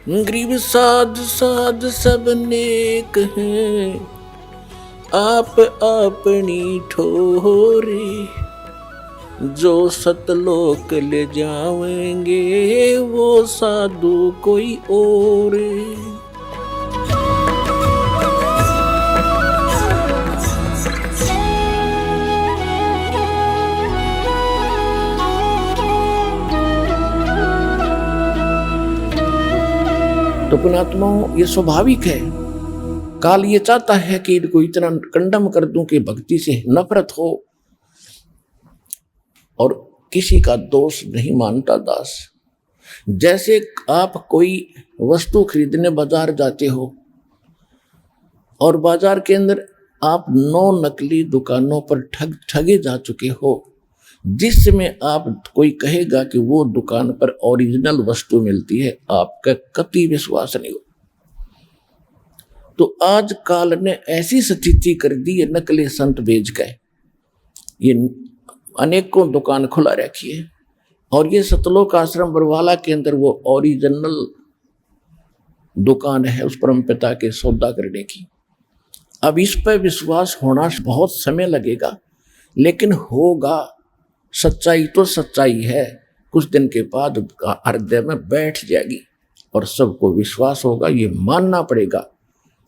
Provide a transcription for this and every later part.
गरीब साध साध सब नेक हैं, आप अपनी ठोरे, जो सतलोक ले जाएंगे वो साधु कोई और। तो पुण्यात्माओं, ये स्वाभाविक है। काल ये चाहता है कि इनको इतना कंडम कर दूं कि भक्ति से नफरत हो, और किसी का दोष नहीं मानता दास। जैसे आप कोई वस्तु खरीदने बाजार जाते हो और बाजार के अंदर आप 9 नकली दुकानों पर ठगे जा चुके हो, जिसमें आप कोई कहेगा कि वो दुकान पर ओरिजिनल वस्तु मिलती है, आपका कतई विश्वास नहीं हो। तो आज काल ने ऐसी स्थिति कर दी है, नकली संत बेच गए। ये अनेकों दुकान खुला रखी है, और ये सतलोक आश्रम बरवाला के अंदर वो ओरिजिनल दुकान है उस परम पिता के सौदा करने की। अब इस पर विश्वास होना बहुत समय लगेगा, लेकिन होगा। सच्चाई तो सच्चाई है, कुछ दिन के बाद हृदय में बैठ जाएगी और सबको विश्वास होगा। ये मानना पड़ेगा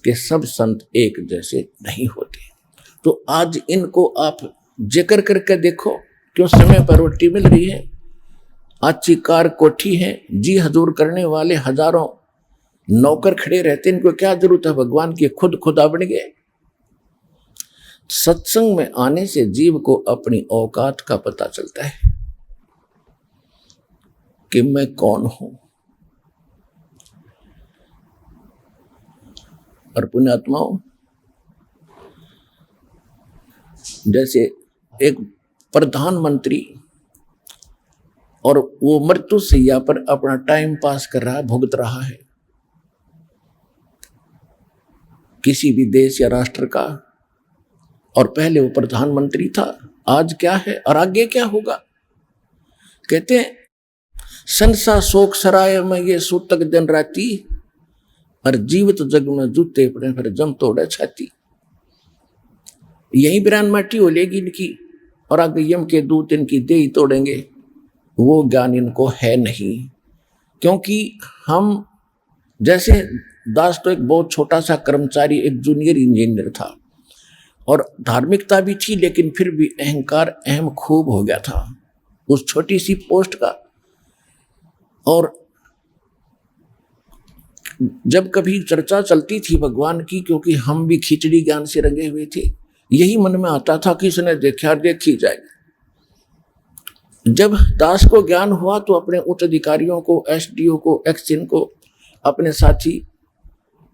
कि सब संत एक जैसे नहीं होते। तो आज इनको आप जिक्र करके देखो, क्यों समय पर रोटी मिल रही है, अच्छी कार कोठी है, जी हजूर करने वाले हजारों नौकर खड़े रहते, इनको क्या जरूरत है भगवान की, खुद खुदा बन गए। सत्संग में आने से जीव को अपनी औकात का पता चलता है कि मैं कौन हूं। और पुण्यात्माओं, जैसे एक प्रधानमंत्री और वो मृत्यु शैया पर अपना टाइम पास कर रहा है, भुगत रहा है किसी भी देश या राष्ट्र का, और पहले वो प्रधानमंत्री था, आज क्या है और आगे क्या होगा। कहते हैं संसा शोक सराय में ये सूतक दिन राती, और जीवित जग में जूते पड़े फिर जम तोड़े छाती। यही बिरान माटी हो लेगी इनकी, और आगे यम के दूत इनकी देही तोड़ेंगे। वो ज्ञान इनको है नहीं, क्योंकि हम जैसे दास तो एक बहुत छोटा सा कर्मचारी, एक जूनियर इंजीनियर था, और धार्मिकता भी थी, लेकिन फिर भी अहंकार अहम खूब हो गया था उस छोटी सी पोस्ट का। और जब कभी चर्चा चलती थी भगवान की, क्योंकि हम भी खिचड़ी ज्ञान से रंगे हुए थे, यही मन में आता था कि इसने देखा देखी जाएगी। जब दास को ज्ञान हुआ तो अपने उच्च अधिकारियों को, एसडीओ को, एक्सिन को, अपने साथी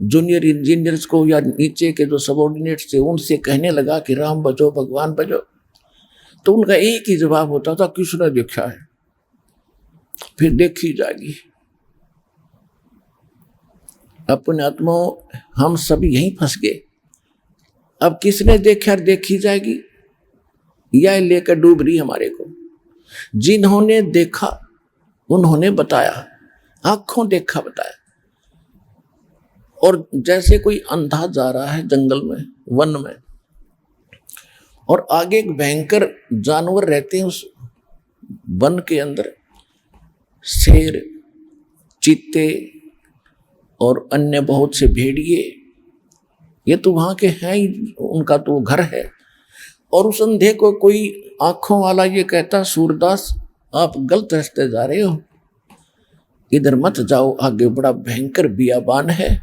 जूनियर इंजीनियर्स को या नीचे के जो सबॉर्डिनेट्स थे उनसे कहने लगा कि राम बचो भगवान बचो। तो उनका एक ही जवाब होता था, किसने देखा है, फिर देखी जाएगी। अपने आत्माओं, हम सब यहीं फंस गए। अब किसने देखा और देखी जाएगी, यह लेकर डूब रही हमारे को। जिन्होंने देखा उन्होंने बताया, आंखों देखा बताया। और जैसे कोई अंधा जा रहा है जंगल में, वन में, और आगे एक भयंकर जानवर रहते हैं उस वन के अंदर, शेर, चीते और अन्य बहुत से भेड़िए, ये तो वहां के हैं ही, उनका तो घर है। और उस अंधे को कोई आंखों वाला ये कहता, सूरदास आप गलत रास्ते जा रहे हो, इधर मत जाओ, आगे बड़ा भयंकर बियाबान है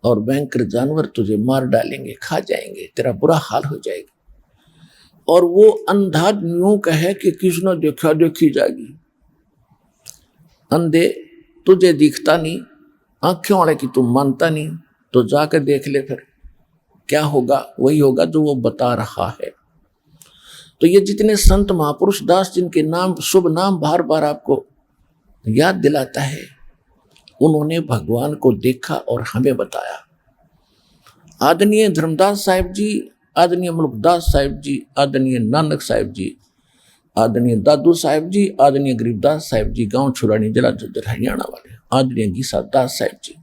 और भयंकर जानवर तुझे मार डालेंगे, खा जाएंगे, तेरा बुरा हाल हो जाएगा। और वो अंधा यूं कहे कि किसने देखा देखी जाएगी। अंधे, तुझे दिखता नहीं, आंखों वाले की तुम मानता नहीं, तो जाकर देख ले, फिर क्या होगा, वही होगा जो वो बता रहा है। तो ये जितने संत महापुरुष दास, जिनके नाम, शुभ नाम बार बार आपको याद दिलाता है, उन्होंने भगवान को देखा और हमें बताया। आदरणीय धर्मदास साहिब जी, आदरणीय मुल्कदास साहिब जी, आदरणीय नानक साहिब जी, आदरणीय दादू साहिब जी, आदरणीय गरीबदास साहिब जी, गांव छुरानी, जिला झज्जर, हरियाणा वाले, आदरणीय गीसा दास साहब जी,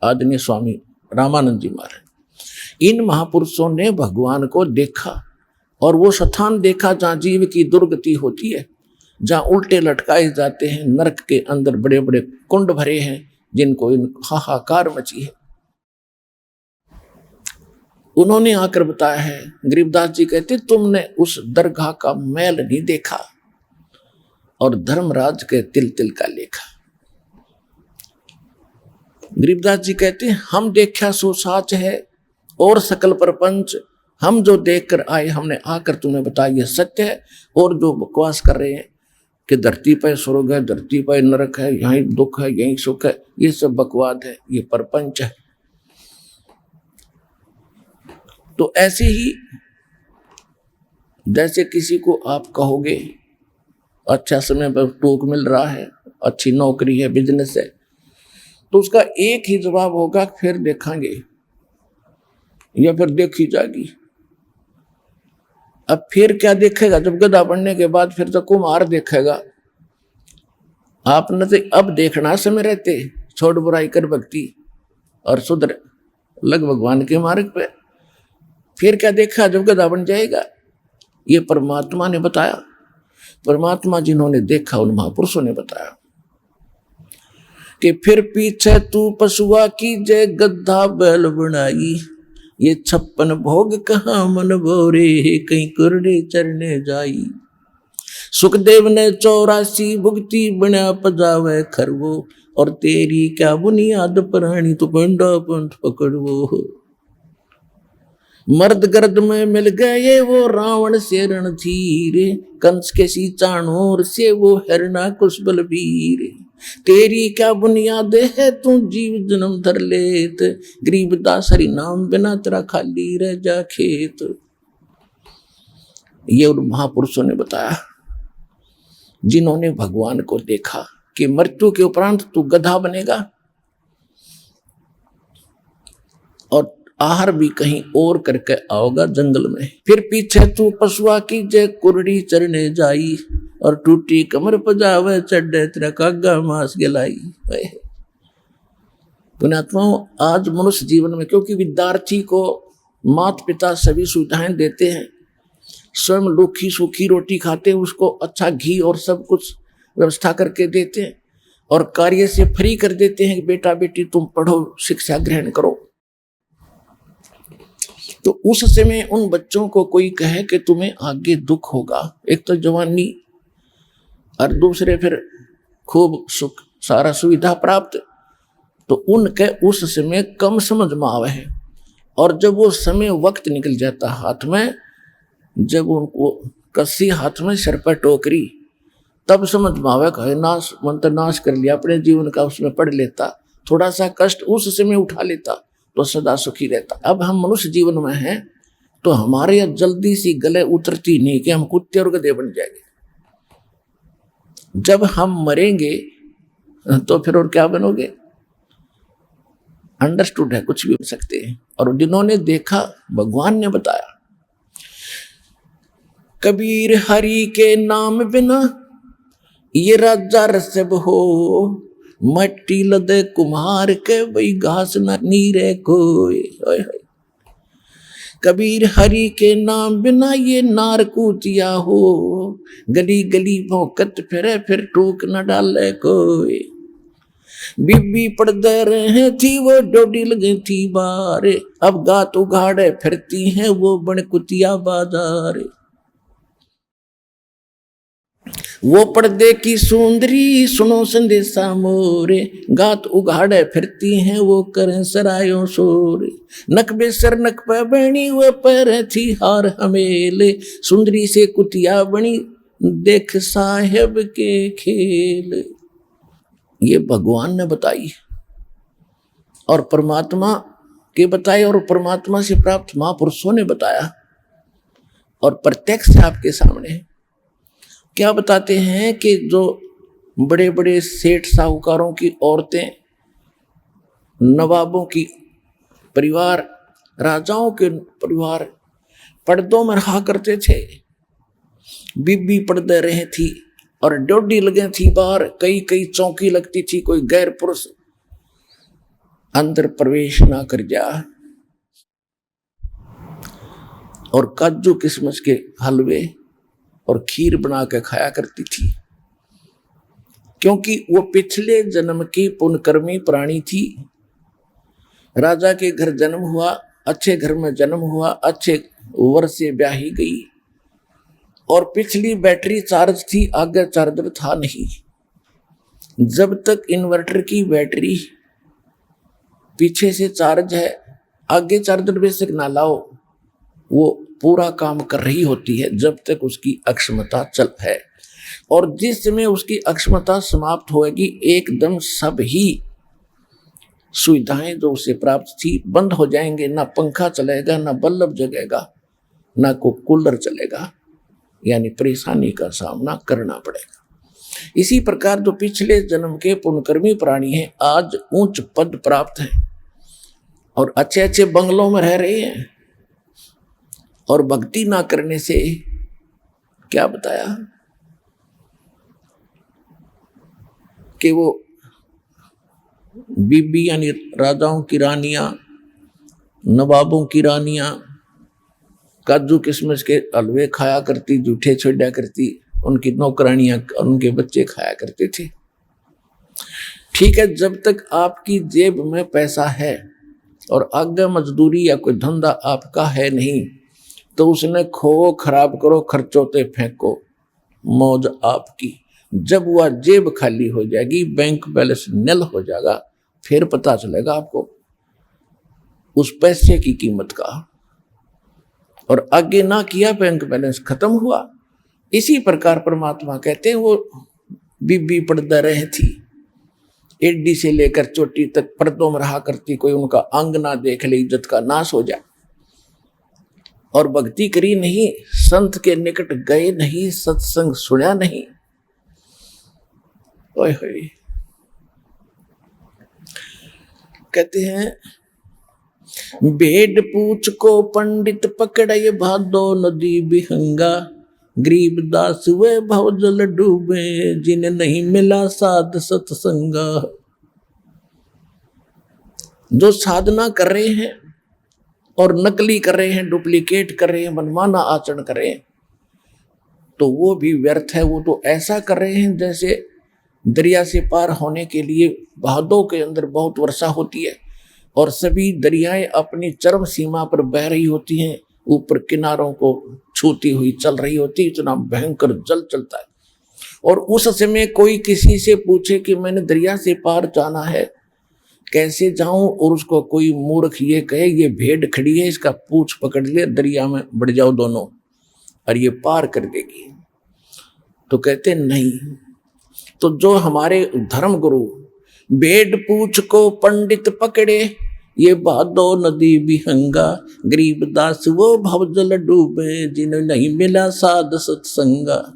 आदरणीय स्वामी रामानंद जी महाराज, इन महापुरुषों ने भगवान को देखा और वो स्थान देखा जहाँ जीव की दुर्गति होती है, जहाँ उल्टे लटकाए जाते हैं, नरक के अंदर बड़े बड़े कुंड भरे हैं जिनको इन हाहाकार मची है। उन्होंने आकर बताया है, गरीबदास जी कहते तुमने उस दरगाह का मैल नहीं देखा और धर्मराज के तिल तिल का लेखा। गरीबदास जी कहते हम देखा सो साच है और सकल प्रपंच, हम जो देख कर आए हमने आकर तुम्हें बताया ये सत्य है, और जो बकवास कर रहे हैं कि धरती पर स्वर्ग है, धरती पर नरक है, यहीं दुख है, यहीं सुख है, ये सब बकवाद है, ये प्रपंच है। तो ऐसे ही जैसे किसी को आप कहोगे अच्छा समय पर टोक मिल रहा है, अच्छी नौकरी है, बिजनेस है, तो उसका एक ही जवाब होगा फिर देखेंगे या फिर देखी जाएगी। अब फिर क्या देखेगा? जब गधा बनने के बाद फिर तो कुम्हार देखेगा। आपने तो अब देखना समय रहते, छोड़ बुराई कर भक्ति और सुधर लग भगवान के मार्ग पे। फिर क्या देखा जब गधा बन जाएगा? ये परमात्मा ने बताया, परमात्मा जिन्होंने देखा उन महापुरुषों ने बताया कि फिर पीछे तू पशुआ की जय गद्दा बैल बनाई, ये 56 भोग कहाँ मन भोरे, कहीं कुरड़े चरने जाई। सुखदेव ने 84 भुगती बना पजावे खरवो, और तेरी क्या बुनियाद प्राणी तू पंडा पंथ पकड़वो। मर्द गर्द में मिल गए वो रावण से रणधीर, कंस के सी चाणोर से वो हिरणा कुश बलबीर। तेरी क्या बुनियाद है तू जीव जन्म धर लेत, गरीबदास हरि नाम बिना तेरा खाली रह जा खेत। ये उन महापुरुषों ने बताया जिन्होंने भगवान को देखा कि मृत्यु के उपरांत तू गधा बनेगा और आहार भी कहीं और करके आओगा जंगल में। फिर पीछे तू पशुआ की जय कुरड़ी चरने जाई, और टूटी कमर पजावे चढ़े तेरा कागा मांस गलाई। पुण्यात्माओं, आज मनुष्य जीवन में क्योंकि विद्यार्थी को माता पिता सभी सुविधाएं देते हैं, स्वयं लूखी सूखी रोटी खाते हैं, उसको अच्छा घी और सब कुछ व्यवस्था करके देते हैं और कार्य से फ्री कर देते हैं कि बेटा बेटी तुम पढ़ो, शिक्षा ग्रहण करो। तो उस समय उन बच्चों को कोई कहे कि तुम्हें आगे दुख होगा, एक तो जवानी और दूसरे फिर खूब सुख सारा सुविधा प्राप्त, तो उनके उस समय कम समझ में आवे है। और जब वो समय वक्त निकल जाता हाथ में, जब उनको कसी हाथ में सर पर टोकरी, तब समझ में आवे कहे नाश मंत्र नाश कर लिया अपने जीवन का, उसमें पढ़ लेता, थोड़ा सा कष्ट उस समय उठा लेता तो सदा सुखी रहता। अब हम मनुष्य जीवन में हैं तो हमारे जल्दी सी गले उतरती नहीं कि हम कुत्ते और गधे बन जाएंगे। जब हम मरेंगे तो फिर और क्या बनोगे? अंडरस्टूड है, कुछ भी हो सकते हैं। और जिन्होंने देखा भगवान ने बताया, कबीर हरि के नाम बिना ये राजा रसब हो, मट्टी लदे कुम्हार के वही घास न नीरे कोई। कबीर हरि के नाम बिना ये नार कूतिया हो, गली गली भौंकत फिरे फिर टोक न डाले कोई। बीबी पड़दे रहे थी वो डोडी लगी थी बारे, अब गात उगाड़े फिरती हैं वो बन कुतिया बाजार। वो पर्दे की सुंदरी सुनो संदेशा मोरे, गात उगाड़े फिरती हैं वो करें सरायों शोरे। नक बेसर नक पे बनी वो पैर थी हार हमेले, सुंदरी से कुतिया बनी देख साहेब के खेल। ये भगवान ने बताई और परमात्मा के बताए और परमात्मा से प्राप्त महापुरुषों ने बताया और प्रत्यक्ष आपके सामने है। क्या बताते हैं कि जो बड़े बड़े सेठ साहूकारों की औरतें, नवाबों की परिवार, राजाओं के परिवार पर्दों में रहा करते थे। बीबी पर्दे रहे थी और ड्योढ़ी लगे थी बाहर, कई कई चौकी लगती थी, कोई गैर पुरुष अंदर प्रवेश ना कर जा। और काजू किशमिश के हलवे और खीर बना के खाया करती थी, क्योंकि वो पिछले जन्म की पुण्यकर्मी प्राणी थी। राजा के घर जन्म हुआ, अच्छे घर में जन्म हुआ, अच्छे वर्ष से ब्याही गई, और पिछली बैटरी चार्ज थी, आगे चार्जर था नहीं। जब तक इन्वर्टर की बैटरी पीछे से चार्ज है, आगे चार्जर बेशक ना लाओ, वो पूरा काम कर रही होती है जब तक उसकी अक्षमता चल है। और जिस समय उसकी अक्षमता समाप्त होगी, एकदम सब ही सुविधाएं जो उसे प्राप्त थी बंद हो जाएंगे। ना पंखा चलेगा, ना बल्ब जगेगा, ना को कूलर चलेगा, यानी परेशानी का सामना करना पड़ेगा। इसी प्रकार जो पिछले जन्म के पुण्यकर्मी प्राणी हैं, आज उच्च पद प्राप्त है और अच्छे अच्छे बंगलों में रह रहे हैं, और भक्ति ना करने से क्या बताया कि वो बीबी यानी राजाओं की रानियां, नवाबों की रानियां काजू किशमिश के हलवे खाया करती, जूठे छोड़ा करती, उनकी नौकरानियां, उनके बच्चे खाया करते थे। ठीक है, जब तक आपकी जेब में पैसा है और आगे मजदूरी या कोई धंधा आपका है नहीं, तो उसने खो खराब करो, खर्चों ते फेंको, मौज आपकी। जब वह जेब खाली हो जाएगी, बैंक बैलेंस निल हो जाएगा, फिर पता चलेगा आपको उस पैसे की कीमत का। और आगे ना किया, बैंक बैलेंस खत्म हुआ। इसी प्रकार परमात्मा कहते हैं वो बीबी पर्दा रहे थी, एडी से लेकर चोटी तक पर्दों में रहा करती, कोई उनका अंग ना देख ले, इज्जत का नाश हो जाए। और भक्ति करी नहीं, संत के निकट गए नहीं, सत्संग सुना नहीं। ओए होए, कहते हैं भेड़ पूछ को पंडित पकड़े, भादो नदी बिहंगा, गरीबदास वे भव जल डूबे, जिन्हें नहीं मिला साध सत्संगा। जो साधना कर रहे हैं और नकली कर रहे हैं, डुप्लीकेट कर रहे हैं, मनमाना आचरण कर रहे हैं, तो वो भी व्यर्थ है। वो तो ऐसा कर रहे हैं जैसे दरिया से पार होने के लिए भादों के अंदर बहुत वर्षा होती है और सभी दरियाएं अपनी चरम सीमा पर बह रही होती हैं, ऊपर किनारों को छूती हुई चल रही होती, इतना भयंकर जल चलता है। और उस समय कोई किसी से पूछे कि मैंने दरिया से पार जाना है, कैसे जाऊं, और उसको कोई मूर्ख ये कहे ये भेड़ खड़ी है, इसका पूंछ पकड़ ले, दरिया में बढ़ जाओ दोनों और ये पार कर देगी, तो कहते नहीं। तो जो हमारे धर्म गुरु भेड़ पूछ को पंडित पकड़े, ये भादो नदी बिहंगा, गरीबदास वो भवजल डूबे, जिन्हें नहीं मिला साध सत्संगा।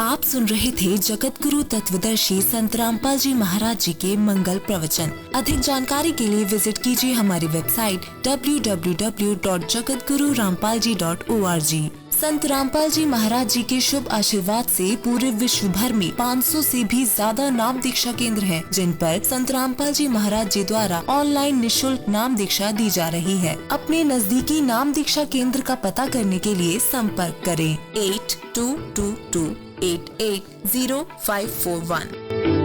आप सुन रहे थे जगत गुरु तत्वदर्शी संत रामपाल जी महाराज जी के मंगल प्रवचन। अधिक जानकारी के लिए विजिट कीजिए हमारी वेबसाइट www.jagatgururampalji.org। संत रामपाल जी महाराज जी के शुभ आशीर्वाद से पूरे विश्व भर में 500 से भी ज्यादा नाम दीक्षा केंद्र हैं, जिन पर संत रामपाल जी महाराज जी द्वारा ऑनलाइन निशुल्क नाम दीक्षा दी जा रही है। अपने नजदीकी नाम दीक्षा केंद्र का पता करने के लिए संपर्क करें 8222880541।